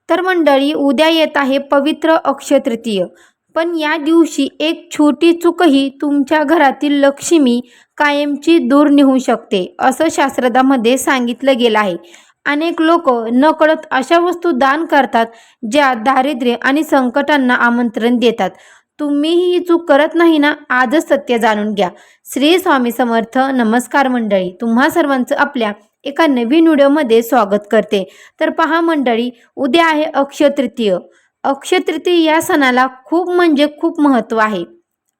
तर मंडळी, उद्या येत आहे पवित्र अक्षय तृतीय. पण या दिवशी एक छोटी चूकही तुमच्या घरातील लक्ष्मी कायमची दूर नेऊ शकते, असं शास्त्रामध्ये सांगितलं गेलं आहे. अनेक लोक नकळत अशा वस्तू दान करतात ज्या दारिद्र्य आणि संकटांना आमंत्रण देतात. तुम्हीही ही चूक करत नाही ना? आजच सत्य जाणून घ्या. श्री स्वामी समर्थ. नमस्कार मंडळी, तुम्हा सर्वांचं आपल्या एका नवीन व्हिडिओमध्ये स्वागत करते. तर पहा मंडळी, उद्या आहे अक्षय तृतीय. अक्षय तृतीय या सणाला खूप म्हणजे खूप महत्त्व आहे.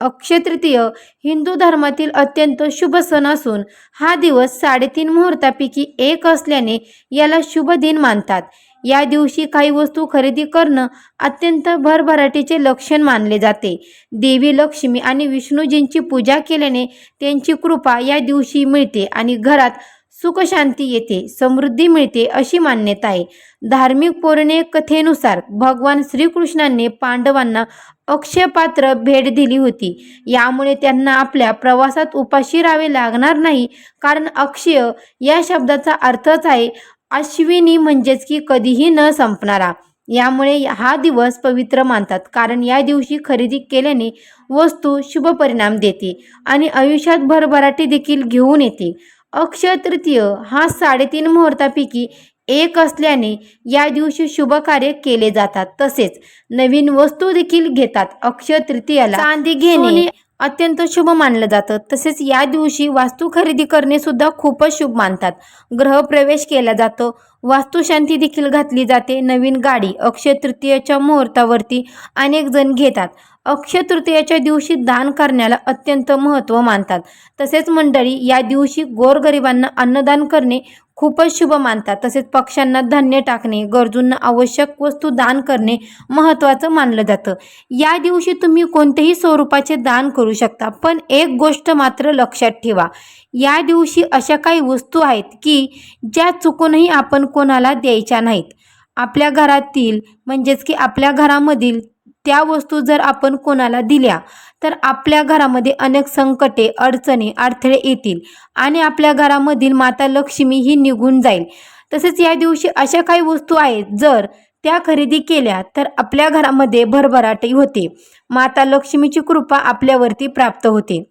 अक्षय तृतीय हिंदू धर्मातील अत्यंत शुभ सण असून हा दिवस 3.5 मुहूर्तापैकी एक असल्याने याला शुभ दिन मानतात. या दिवशी काही वस्तू खरेदी करणं अत्यंत भरभराटीचे लक्षण मानले जाते. देवी लक्ष्मी आणि विष्णूजींची पूजा केल्याने त्यांची कृपा या दिवशी मिळते आणि घरात सुख शांती येते, समृद्धी मिळते अशी मान्यता आहे. धार्मिक पौराणिक कथेनुसार भगवान श्रीकृष्णाने पांडवांना अक्षय पात्र भेट दिली होती. यामुळे त्यांना आपल्या प्रवासात उपाशी राहावे लागणार नाही, कारण अक्षय या शब्दाचा अर्थच आहे अश्विनी, म्हणजेच की कधीही न संपणारा. यामुळे हा दिवस पवित्र मानतात, कारण या दिवशी खरेदी केल्याने वस्तू शुभ परिणाम देते आणि आयुष्यात भरभराटी देखील घेऊन येते. अक्षय तृतीय हा 3.5 मुहूर्तापैकी एक असल्याने या दिवशी शुभ कार्य केले जातात, तसेच नवीन वस्तू देखील घेतात. अक्षय तृतीयाला चांदी घेणे अत्यंत शुभ मानलं जातं. तसेच या दिवशी वास्तू खरेदी करणे सुद्धा खूपच शुभ मानतात. ग्रहप्रवेश केला जातो, वास्तुशांती देखील घातली जाते. नवीन गाडी अक्षय तृतीयेच्या मुहूर्तावरती अनेक जण घेतात. अक्षय तृतीयेच्या दिवशी दान करण्याला अत्यंत महत्त्व मानतात. तसेच मंडळी, या दिवशी गोरगरिबांना अन्नदान करणे खूपच शुभ मानतात. तसेच पक्ष्यांना धान्य टाकणे, गरजूंना आवश्यक वस्तू दान करणे महत्त्वाचं मानलं जातं. या दिवशी तुम्ही कोणतेही स्वरूपाचे दान करू शकता, पण एक गोष्ट मात्र लक्षात ठेवा. या दिवशी अशा काही वस्तू आहेत की ज्या चुकूनही आपण कोणाला द्यायच्या नाहीत. आपल्या घरातील, म्हणजेच की आपल्या घरामधील त्या वस्तू जर आपण कोणाला दिल्या तर आपल्या घरामध्ये अनेक संकटे, अडचणी, अडथळे येतील आणि आपल्या घरामधील माता लक्ष्मी ही निघून जाईल. तसेच या दिवशी अशा काही वस्तू आहेत जर त्या खरेदी केल्या तर आपल्या घरामध्ये भरभराटी होते, माता लक्ष्मीची कृपा आपल्यावरती प्राप्त होते.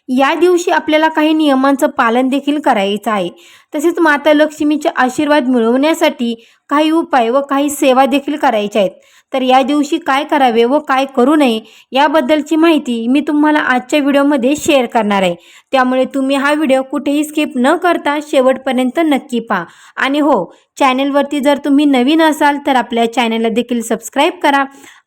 या दिवशी आपल्याला काही नियमांचं पालन देखील करायचं आहे. तसेच माता लक्ष्मीचे आशीर्वाद मिळवण्यासाठी काही उपाय व काही सेवा देखील करायच्या आहेत. तर या दिवशी काय करावे व काय करू नये याबद्दलची माहिती मी तुम्हाला आजच्या व्हिडिओमध्ये शेअर करणार आहे. त्यामुळे तुम्ही हा व्हिडिओ कुठेही स्किप न करता शेवटपर्यंत नक्की पहा. आणि हो, चॅनेलवरती जर तुम्ही नवीन असाल तर आपल्या चॅनेलला देखील सबस्क्राईब करा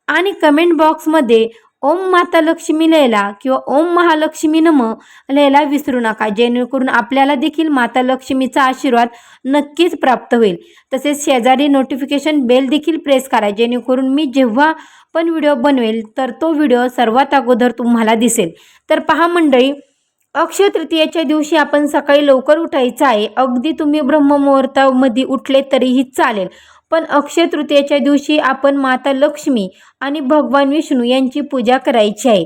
आणि कमेंट बॉक्समध्ये ओम माता लक्ष्मी लयला किंवा ओम महालक्ष्मी नमः लयला विसरू नका, जेणेकरून आपल्याला देखील माता लक्ष्मीचा आशीर्वाद नक्कीच प्राप्त होईल. तसेच शेजारी नोटिफिकेशन बेल देखील प्रेस करा, जेणेकरून मी जेव्हा पण व्हिडिओ बनवेल तर तो व्हिडिओ सर्वात अगोदर तुम्हाला दिसेल. तर पहा मंडळी, अक्षय तृतीयेच्या दिवशी आपण सकाळी लवकर उठायचं आहे. अगदी तुम्ही ब्रह्ममुहूर्तामध्ये उठले तरीही चालेल, पण अक्षय तृतीयेच्या दिवशी आपण माता लक्ष्मी आणि भगवान विष्णू यांची पूजा करायची आहे.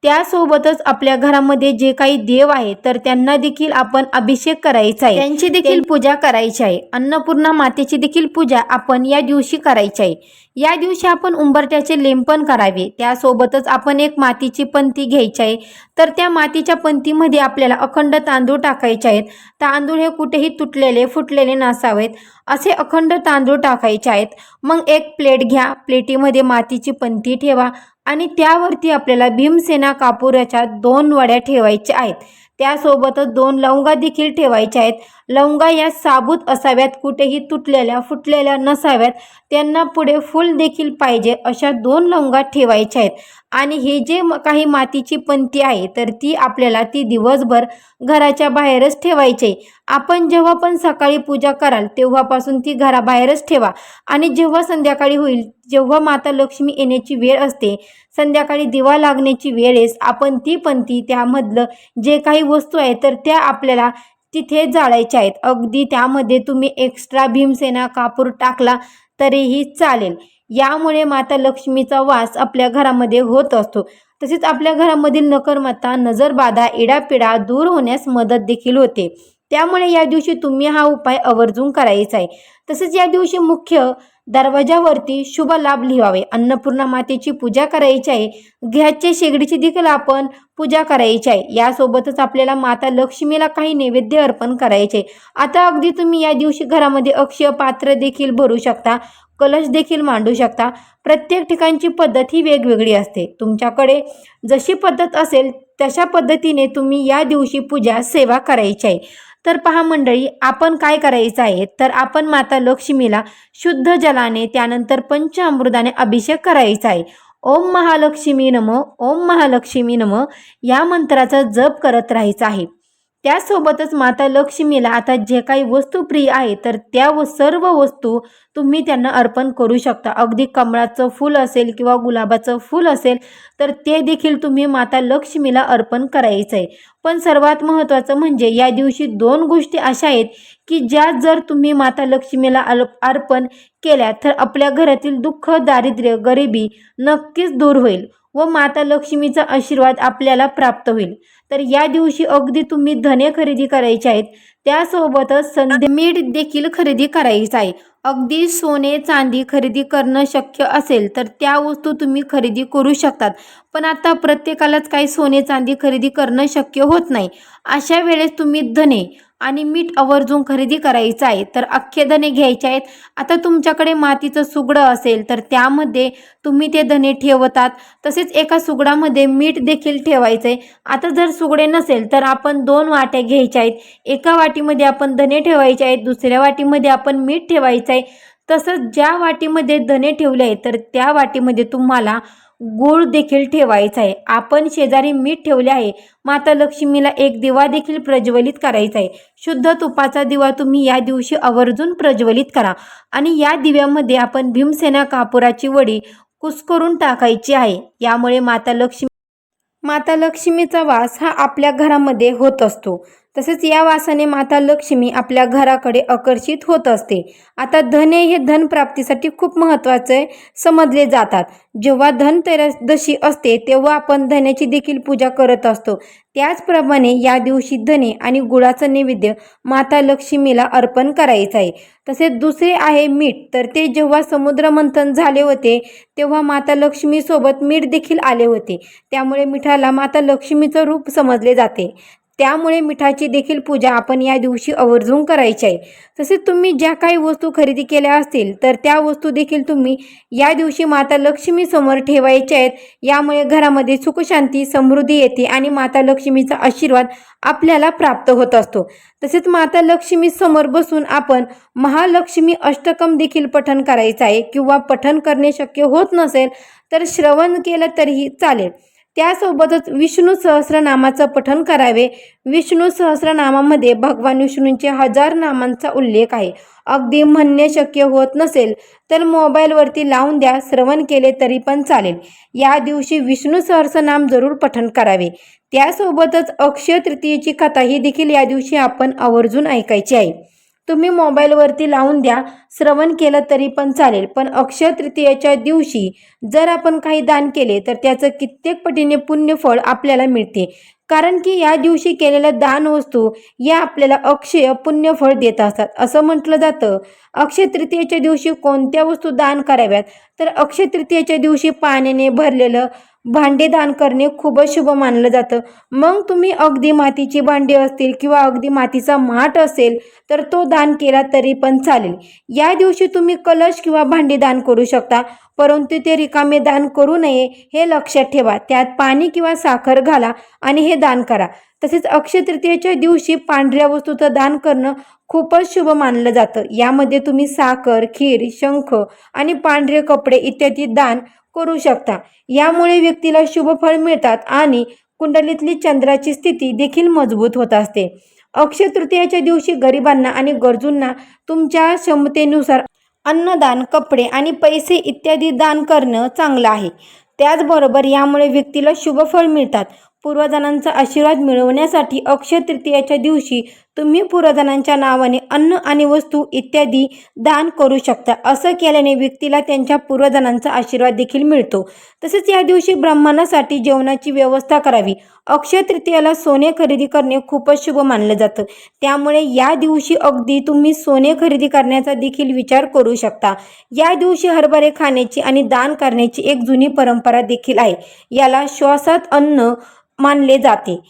त्यासोबतच आपल्या घरामध्ये जे काही देव आहे तर त्यांना देखील आपण अभिषेक करायचा आहे, त्यांची देखील पूजा करायची आहे. अन्नपूर्णा मातेची देखील पूजा आपण या दिवशी करायची आहे. या दिवशी आपण उंबरठ्याचे लेपन करावे. त्यासोबतच आपण एक मातीची पंती घ्यायची आहे. तर त्या मातीच्या पंतीमध्ये आपल्याला अखंड तांदूळ टाकायचे आहेत. तांदूळ हे कुठेही तुटलेले, फुटलेले नसावेत, असे अखंड तांदूळ टाकायचे आहेत. मग एक प्लेट घ्या, प्लेटीमध्ये मातीची पंती ठेवा आणि त्यावरती आपल्याला भीमसेना कापूराच्या 2 वड्या ठेवायच्या आहेत. त्यासोबतच 2 लवंगा देखील ठेवायच्या आहेत. लवंगा या साबूत असाव्यात, कुठेही तुटलेल्या फुटलेल्या नसाव्यात, त्यांना पुढे फूल देखील पाहिजे अशा 2 लवंगा ठेवायच्या आहेत. आणि हे जे काही मातीची पंती आहे तर ती आपल्याला दिवसभर घराच्या बाहेरच ठेवायची. आपण जेव्हा पण सकाळी पूजा कराल तेव्हापासून ती घराबाहेरच ठेवा आणि जेव्हा संध्याकाळी होईल, जेव्हा माता लक्ष्मी येण्याची वेळ असते, संध्याकाळी दिवा लागण्याची वेळेस आपण ती पंती, त्यामधलं जे काही वस्तू आहे तर त्या आपल्याला तिथे जाळायच्या आहेत. अगदी त्यामध्ये तुम्ही एक्स्ट्रा भीमसेना कापूर टाकला तरीही चालेल. यामुळे माता लक्ष्मीचा वास आपल्या घरामध्ये होत असतो. तसेच आपल्या घरामधील नकर्मता, नजरबाधा, इडापिडा दूर होण्यास मदत देखील होते. त्यामुळे या दिवशी तुम्ही हा उपाय आवर्जून करायचा आहे. तसेच या दिवशी मुख्य दरवाजावरती शुभ लाभ लिहावे. अन्नपूर्णा मातेची पूजा करायची आहे. गॅसच्या शेगडीची देखील आपण पूजा करायची आहे. यासोबतच आपल्याला माता लक्ष्मीला काही नैवेद्य अर्पण करायचे. आता अगदी तुम्ही या दिवशी घरामध्ये अक्षय पात्र देखील भरू शकता, कलश देखील मांडू शकता. प्रत्येक ठिकाणची पद्धत ही वेगवेगळी असते. तुमच्याकडे जशी पद्धत असेल तशा पद्धतीने तुम्ही या दिवशी पूजा सेवा करायची आहे. तर पहा मंडळी, आपण काय करायचं आहे, तर आपण माता लक्ष्मीला शुद्ध जलाने त्यानंतर पंचामृताने अभिषेक करायचा आहे. ओम महालक्ष्मी नमः, ओम महालक्ष्मी नमः या मंत्राचा जप करत राहायचा आहे. त्यासोबतच माता लक्ष्मीला आता जे काही वस्तू प्रिय आहे तर त्या सर्व वस्तू तुम्ही त्यांना अर्पण करू शकता. अगदी कमळाचं फूल असेल किंवा गुलाबाचं फूल असेल तर ते देखील तुम्ही माता लक्ष्मीला अर्पण करायचं आहे. पण सर्वात महत्त्वाचं म्हणजे या दिवशी 2 गोष्टी अशा आहेत की ज्या जर तुम्ही माता लक्ष्मीला अर्पण केल्या तर आपल्या घरातील दुःख, दारिद्र्य, गरिबी नक्कीच दूर होईल व माता लक्ष्मीचा आशीर्वाद आपल्याला प्राप्त होईल. तर या दिवशी अगदी तुम्ही धने खरेदी करायचे आहेत. त्यासोबतच मीठ देखील खरेदी करायचं आहे. अगदी सोने चांदी खरेदी करणं शक्य असेल तर त्या वस्तू तुम्ही खरेदी करू शकतात. पण आता प्रत्येकालाच काही सोने चांदी खरेदी करणं शक्य होत नाही. अशा वेळेस तुम्ही धने आणि मीठ आवर्जून खरेदी करायचं आहे. तर अख्खे धने घ्यायचे आहेत. आता तुमच्याकडे मातीचं सुगडं असेल तर त्यामध्ये तुम्ही ते धने ठेवतात. तसेच एका सुगडामध्ये मीठ देखील ठेवायचं आहे. आता जर सुगडे नसेल तर आपण 2 वाट्या घ्यायच्या आहेत. एका वाटीमध्ये आपण धने ठेवायचे आहेत, दुसऱ्या वाटीमध्ये आपण मीठ ठेवायचं आहे. तसंच ज्या वाटीमध्ये धने ठेवले आहेत तर त्या वाटीमध्ये तुम्हाला गूळ देखील ठेवायचा आहे. आपण शेजारी मीठ ठेवले आहे. माता लक्ष्मीला एक दिवा देखील प्रज्वलित करायचा आहे. शुद्ध तुपाचा दिवा तुम्ही या दिवशी आवर्जून प्रज्वलित करा आणि या दिव्यामध्ये आपण भीमसेना कापुराची वडी कुस्करून टाकायची आहे. यामुळे माता लक्ष्मीचा वास हा आपल्या घरामध्ये होत असतो. तसेच या वासाने माता लक्ष्मी आपल्या घराकडे आकर्षित होत असते. आता धने हे धन प्राप्तीसाठी खूप महत्त्वाचे समजले जातात. जेव्हा धनत्रयोदशी असते तेव्हा आपण धन्याची देखील पूजा करत असतो. त्याचप्रमाणे या दिवशी धने आणि गुळाचं नैवेद्य माता लक्ष्मीला अर्पण करायचं आहे. तसेच दुसरे आहे मीठ. तर ते जेव्हा समुद्रमंथन झाले होते तेव्हा माता लक्ष्मीसोबत मीठ देखील आले होते. त्यामुळे मिठाला माता लक्ष्मीचं रूप समजले जाते. त्यामुळे मिठाची देखील पूजा आपण या दिवशी आवर्जून करायची आहे. तसेच तुम्ही ज्या काही वस्तू खरेदी केल्या असतील तर त्या वस्तू देखील तुम्ही या दिवशी माता लक्ष्मी समोर ठेवायच्या आहेत. यामुळे घरामध्ये सुखशांती, समृद्धी येते आणि माता लक्ष्मीचा आशीर्वाद आपल्याला प्राप्त होत असतो. तसेच माता लक्ष्मी समोर बसून आपण महालक्ष्मी अष्टकम देखील पठण करायचं आहे किंवा पठण करणे शक्य होत नसेल तर श्रवण केलं तरीही चालेल. त्यासोबतच विष्णू सहस्रनामाचं पठण करावे. विष्णू सहस्रनामामध्ये भगवान विष्णूंचे 1000 नामांचा उल्लेख आहे. अगदी म्हणणे शक्य होत नसेल तर मोबाईलवरती लावून द्या, श्रवण केले तरी पण चालेल. या दिवशी विष्णू सहस्रनाम जरूर पठण करावे. त्यासोबतच अक्षय तृतीयेची कथा ही देखील या दिवशी आपण आवर्जून ऐकायची आहे. तुम्ही मोबाईलवरती लावून द्या, श्रवण केलं तरी पण चालेल. पण अक्षय तृतीयेच्या दिवशी जर आपण काही दान केले तर त्याचं कित्येक पटीने पुण्यफळ आपल्याला मिळते. कारण की या दिवशी केलेल्या दान वस्तू या आपल्याला अक्षय पुण्यफळ देत असतात. असं म्हटलं जातं अक्षय तृतीयेच्या दिवशी कोणत्या वस्तू दान कराव्यात, तर अक्षय तृतीयेच्या दिवशी पाण्याने भरलेलं भांडे दान करणे खूपच शुभ मानलं जातं. मग तुम्ही अगदी मातीची भांडी असतील किंवा अगदी मातीचा माठ असेल तर तो दान केला तरी पण चालेल. या दिवशी तुम्ही कलश किंवा भांडी दान करू शकता, परंतु ते रिकामे दान करू नये हे लक्षात ठेवा. त्यात पाणी किंवा साखर घाला आणि हे दान करा. तसेच अक्षय तृतीयेच्या दिवशी पांढऱ्या वस्तूचं दान करणं खूपच शुभ मानलं जातं. यामध्ये तुम्ही साखर, खीर, शंख आणि पांढरे कपडे इत्यादी दान करू शकता. यामुळे व्यक्तीला शुभ फळ मिळतात आणि कुंडलीतली चंद्राची स्थिती देखील मजबूत होत असते. अक्षय तृतीयेच्या दिवशी गरिबांना आणि गरजूंना तुमच्या क्षमतेनुसार अन्नदान, कपडे आणि पैसे इत्यादी दान करणं चांगलं आहे. त्याचबरोबर यामुळे व्यक्तीला शुभ फळ मिळतात. पूर्वजांचा आशीर्वाद मिळवण्यासाठी अक्षय तृतीयेच्या दिवशी तुम्ही पूर्वजांच्या नावाने अन्न आणि वस्तू इत्यादी दान करू शकता. असं केल्याने व्यक्तीला त्यांच्या पूर्वजांचा आशीर्वाद देखील मिळतो. तसेच या दिवशी ब्राह्मणासाठी जेवणाची व्यवस्था करावी. अक्षय तृतीयेला सोने खरेदी करणे खूपच शुभ मानलं जातं. त्यामुळे या दिवशी अगदी तुम्ही सोने खरेदी करण्याचा देखील विचार करू शकता. या दिवशी हरभरे खाण्याची आणि दान करण्याची एक जुनी परंपरा देखील आहे. याला श्वासात अन्न मानले जाते.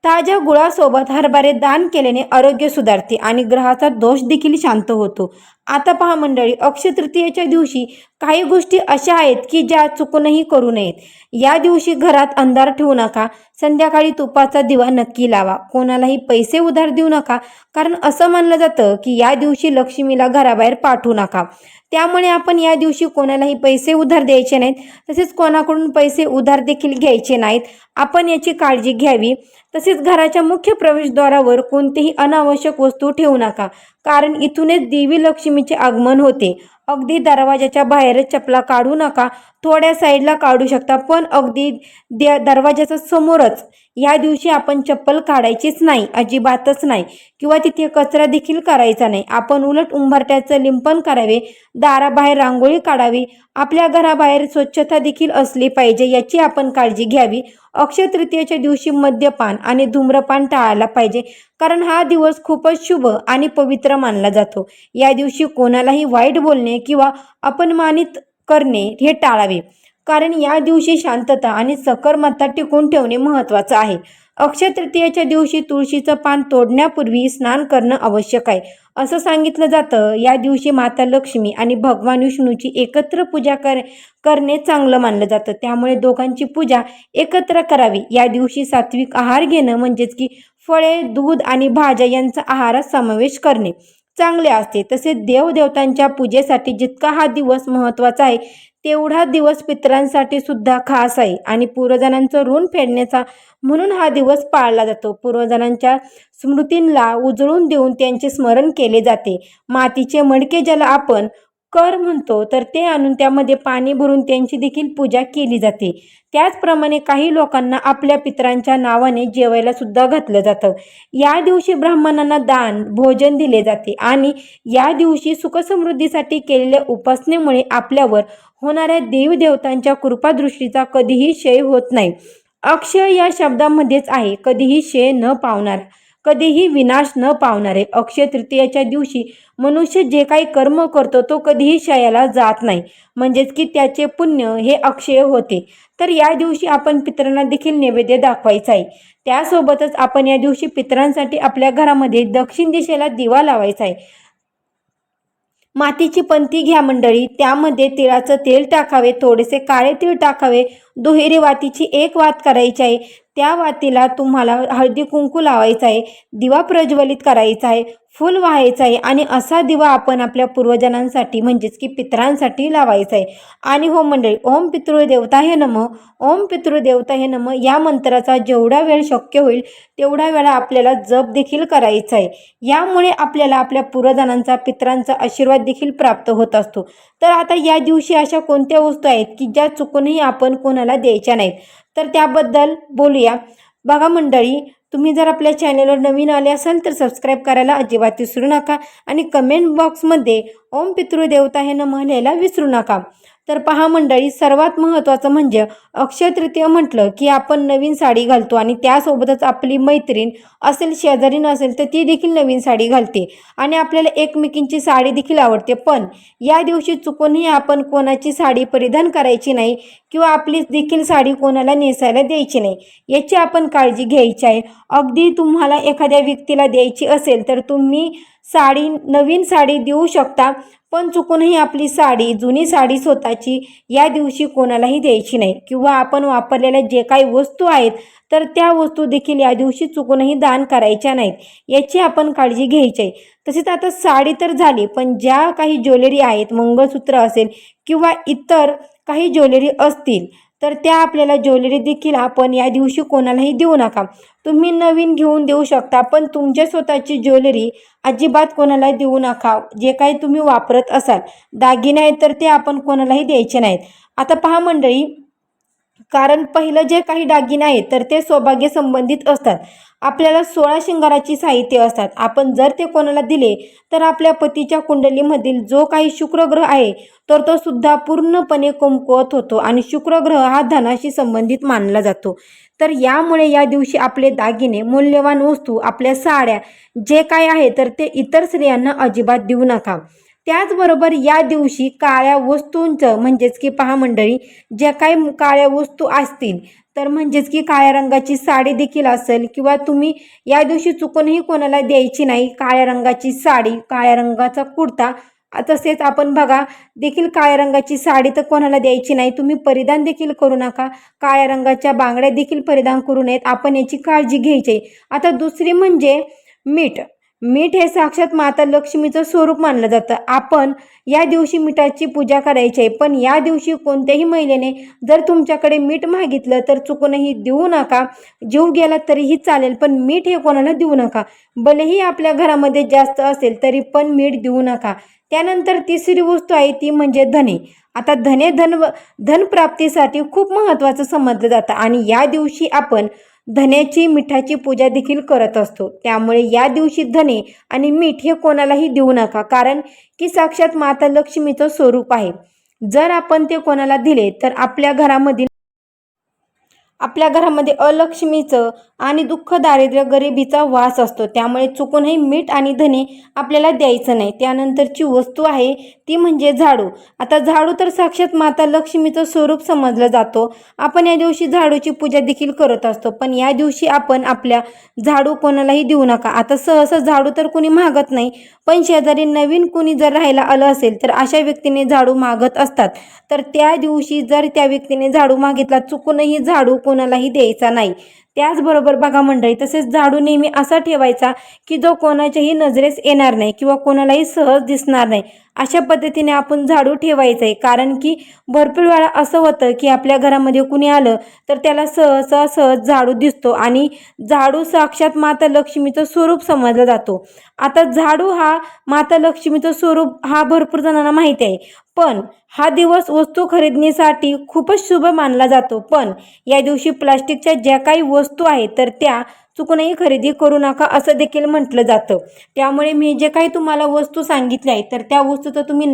ताज्या गुळासोबत हरभरे दान केल्याने आरोग्य सुधारते आणि ग्रहाचा दोष देखील शांत होतो. आता पहा मंडळी, अक्षय तृतीयेच्या दिवशी काही गोष्टी अशा आहेत की ज्या चुकूनही करू नयेत. या दिवशी घरात अंधार ठेवू नका. संध्याकाळी तुपाचा दिवा नक्की लावा. कोणालाही पैसे उधार देऊ नका, कारण असं मानलं जातं की या दिवशी लक्ष्मीला घराबाहेर पाठवू नका. त्यामुळे आपण या दिवशी कोणालाही पैसे उधार द्यायचे नाहीत. तसेच कोणाकडून पैसे उधार देखील घ्यायचे नाहीत. आपण याची काळजी घ्यावी. तसेच घराच्या मुख्य प्रवेशद्वारावर कोणतीही अनावश्यक वस्तू ठेवू नका, कारण इथूनच देवी लक्ष्मीचे आगमन होते. अगदी दरवाजाच्या बाहेरच चपला काढू नका. थोड्या साईडला काढू शकता, पण अगदी दरवाजाच्या समोरच या दिवशी आपण चप्पल काढायचीच नाही, अजिबातच नाही. किंवा तिथे कचरा देखील करायचा नाही. आपण उलट उंबरठ्याचं लिंपण करावे. दाराबाहेर रांगोळी काढावी. आपल्या घराबाहेर स्वच्छता देखील असली पाहिजे, याची आपण काळजी घ्यावी. अक्षय तृतीयेच्या दिवशी मद्यपान आणि धूम्रपान टाळायला पाहिजे, कारण हा दिवस खूपच शुभ आणि पवित्र मानला जातो. या दिवशी कोणालाही वाईट बोलणे किंवा अपमानित करणे हे टाळावे, कारण या दिवशी शांतता आणि सकर्मता टिकवून ठेवणे महत्त्वाचं आहे. अक्षय तृतीयेच्या दिवशी तुळशीचं पान तोडण्यापूर्वी स्नान करणं आवश्यक आहे. असं सांगितलं जातं. या दिवशी माता लक्ष्मी आणि भगवान विष्णूची एकत्र पूजा करणे चांगलं मानलं जातं. त्यामुळे दोघांची पूजा एकत्र करावी. या दिवशी सात्विक आहार घेणं, म्हणजेच की फळे, दूध आणि भाज्या यांचा आहारात समावेश करणे चांगले असते. तसेच देवदेवतांच्या पूजेसाठी जितका हा दिवस महत्त्वाचा आहे, तेवढा दिवस पितरांसाठी सुद्धा खास आहे आणि पूर्वजांचं ऋण फेडण्याचा म्हणून हा दिवस पाळला जातो. पूर्वजांच्या स्मृतींना उजळून देऊन त्यांचे स्मरण केले जाते. मातीचे मडके ज्याला आपण कर म्हणतो, तर ते आणून त्यामध्ये पाणी भरून त्यांची देखील पूजा केली जाते. त्याचप्रमाणे काही लोकांना आपल्या पितरांच्या नावाने जेवायला सुद्धा घातलं जातं. या दिवशी ब्राह्मणांना दान भोजन दिले जाते आणि या दिवशी सुखसमृद्धीसाठी केलेल्या उपासनेमुळे आपल्यावर होणाऱ्या देवदेवतांच्या कृपादृष्टीचा कधीही क्षय होत नाही. अक्षय या शब्दामध्येच आहे, कधीही क्षय न पावणार, कधीही विनाश न पावणारे. अक्षय तृतीयेच्या दिवशी मनुष्य जे काही कर्म करतो तो कधीही क्षयाला जात नाही, म्हणजेच की त्याचे पुण्य हे अक्षय होते. तर या दिवशी आपण पितरांना देखील नैवेद्य दाखवायचा आहे. त्यासोबतच आपण या दिवशी पितरांसाठी आपल्या घरामध्ये दक्षिण दिशेला दिवा लावायचा आहे. मातीची पंती घ्या मंडळी, त्यामध्ये तिळाचं तेल टाकावे, थोडेसे काळे तीळ टाकावे. दुहेरी वातीची एक वात करायची आहे. त्या वातीला तुम्हाला हळदी कुंकू लावायचं आहे. दिवा प्रज्वलित करायचा आहे. फूल व्हायचं आहे आणि असा दिवा आपण आपल्या पूर्वजांसाठी म्हणजेच की पितरांसाठी लावायचा आहे. आणि हो मंडळी, ओम पितृदेवताय नमः, ओम पितृदेवताय नमः या मंत्राचा जेवढा वेळ शक्य होईल तेवढा वेळा आपल्याला जप देखील करायचा आहे. यामुळे आपल्याला आपल्या पूर्वजांचा पितरांचा आशीर्वाद देखील प्राप्त होत असतो. तर आता या दिवशी अशा कोणत्या वस्तू आहेत की ज्या चुकूनही आपण कोणाला द्यायच्या नाहीत, तर त्याबद्दल बोलूया. बघा मंडळी, तुम्ही जर आपल्या चॅनलवर नवीन आले असाल तर सबस्क्राईब करायला अजिबात विसरू नका आणि कमेंट बॉक्समध्ये ओम पितृदेवताय नमः लिहायला विसरू नका. तर पहा मंडळी, सर्वात महत्त्वाचं म्हणजे अक्षय तृतीय म्हटलं की आपण नवीन साडी घालतो आणि त्यासोबतच आपली मैत्रीण असेल, शेजारीण असेल तर ती देखील नवीन साडी घालते आणि आपल्याला एकमेकींची साडी देखील आवडते. पण या दिवशी चुकूनही आपण कोणाची साडी परिधान करायची नाही किंवा आपली देखील साडी कोणाला नेसायला द्यायची नाही, याची आपण काळजी घ्यायची आहे. अगदी तुम्हाला एखाद्या व्यक्तीला द्यायची असेल तर तुम्ही नवीन साडी देऊ शकता, पण चुकूनही आपली साडी, जुनी साडी स्वतःची या दिवशी कोणालाही द्यायची नाही. किंवा आपण वापरलेल्या जे काही वस्तू आहेत तर त्या वस्तू देखील या दिवशी चुकूनही दान करायच्या नाहीत, याची आपण काळजी घ्यायची आहे. तसेच आता साडी तर झाली, पण ज्या काही ज्वेलरी आहेत, मंगळसूत्र असेल किंवा इतर काही ज्वेलरी असतील तर त्या आपल्याला ज्वेलरी देखील आपण या दिवशी कोणालाही देऊ नका. तुम्ही नवीन घेऊन देऊ शकता, पण तुमच्या स्वतःची ज्वेलरी अजिबात कोणाला देऊ नका. जे काही तुम्ही वापरत असाल दागिने आहेत तर ते आपण कोणालाही द्यायचे नाहीत. आता पहा मंडळी, कारण पहिलं जे काही दागिने आहेत तर ते सौभाग्य संबंधित असतात. आपल्याला 16 शृंगाराची साहित्य असतात. आपण जर ते कोणाला दिले तर आपल्या पतीच्या कुंडलीमधील जो काही शुक्र ग्रह आहे तर तो सुद्धा पूर्णपणे कमकुवत होतो आणि शुक्र ग्रह हा धनाशी संबंधित मानला जातो. तर यामुळे या दिवशी आपले दागिने, मूल्यवान वस्तू, आपल्या साड्या जे काय आहे तर ते इतर स्त्रियांना अजिबात देऊ नका. त्याचबरोबर या दिवशी काळ्या वस्तूंचं म्हणजेच की पहा मंडळी, ज्या काही काळ्या वस्तू असतील तर म्हणजेच की काळ्या रंगाची साडी देखील असेल किंवा तुम्ही या दिवशी चुकूनही कोणाला द्यायची नाही. काळ्या रंगाची साडी, काळ्या रंगाचा कुर्ता, तसेच आपण बघा देखील काळ्या रंगाची साडी तर कोणाला द्यायची नाही. तुम्ही परिधान देखील करू नका. काळ्या रंगाच्या बांगड्या देखील परिधान करू नयेत. आपण याची काळजी घ्यायची. आता दुसरी म्हणजे मीठ. मीठ हे साक्षात माता लक्ष्मीचं स्वरूप मानलं जातं. आपण या दिवशी मिठाची पूजा करायची आहे. पण या दिवशी कोणत्याही महिलेने जर तुमच्याकडे मीठ मागितलं तर चुकूनही देऊ नका. जीव गेला तरीही चालेल, पण मीठ हे कोणाला देऊ नका. भलेही आपल्या घरामध्ये जास्त असेल तरी पण मीठ देऊ नका. त्यानंतर तिसरी वस्तू आहे ती म्हणजे धने. आता धनप्राप्तीसाठी खूप महत्त्वाचं समजलं जातं आणि या दिवशी आपण धन्याची, मिठाची पूजा देखील करत असतो. त्यामुळे या दिवशी धने आणि मीठ हे कोणालाही देऊ नका, कारण की साक्षात माता लक्ष्मीचं स्वरूप आहे. जर आपण ते कोणाला दिले तर आपल्या घरामध्ये अलक्ष्मीचं आणि दुःख, दारिद्र्य, गरिबीचा वास असतो. त्यामुळे चुकूनही मीठ आणि धने आपल्याला द्यायचं नाही. त्यानंतरची वस्तू आहे ती म्हणजे झाडू. आता झाडू तर साक्षात माता लक्ष्मीचं स्वरूप समजलं जातो. आपण या दिवशी झाडूची पूजा देखील करत असतो. पण या दिवशी आपण आपल्या झाडू कोणालाही देऊ नका. आता सहसा झाडू तर कुणी मागत नाही, पण शेजारी नवीन कुणी जर राहायला आलं असेल तर अशा व्यक्तीने झाडू मागत असतात. तर त्या दिवशी जर त्या व्यक्तीने झाडू मागितला, चुकूनही झाडू कोणालाही द्यायचा नाही. त्याचबरोबर बघा मंडळी, तसेच झाडू नेहमी असा ठेवायचा की जो कोणाच्याही नजरेस येणार नाही किंवा कोणालाही सहज दिसणार नाही. अशा पद्धतीने आपण झाडू ठेवायचं आहे. कारण की भरपूर वेळा असं होतं की आपल्या घरामध्ये कुणी आलं तर त्याला सहज झाडू दिसतो आणि झाडू साक्षात माता लक्ष्मीचं स्वरूप समजला जातो. आता झाडू हा माता लक्ष्मीचं स्वरूप हा भरपूर जणांना माहिती आहे, पण हा दिवस वस्तू खरेदीसाठी खूपच शुभ मानला जातो. पण या दिवशी प्लास्टिकच्या ज्या काही वस्तू आहेत तर त्या चुकूनही खरेदी करू नका असं देखील म्हटलं जातं. त्यामुळे मी जे काही तुम्हाला वस्तू सांगितल्या आहेत तर त्या वस्तूचं तुम्ही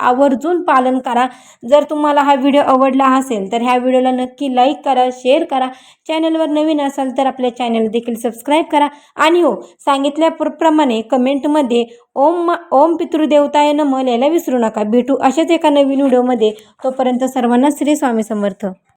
आवर्जून पालन करा. जर तुम्हाला हा व्हिडिओ आवडला असेल तर ह्या व्हिडिओला नक्की लाईक करा, शेअर करा. चॅनलवर नवीन असाल तर आपल्या चॅनल देखील सबस्क्राईब करा आणि हो, सांगितल्याप्रमाणे कमेंटमध्ये ओम पितृदेवताय नमः लिहायला विसरू नका. भेटू अशाच एका नवीन व्हिडिओमध्ये. तोपर्यंत सर्वांना श्री स्वामी समर्थ.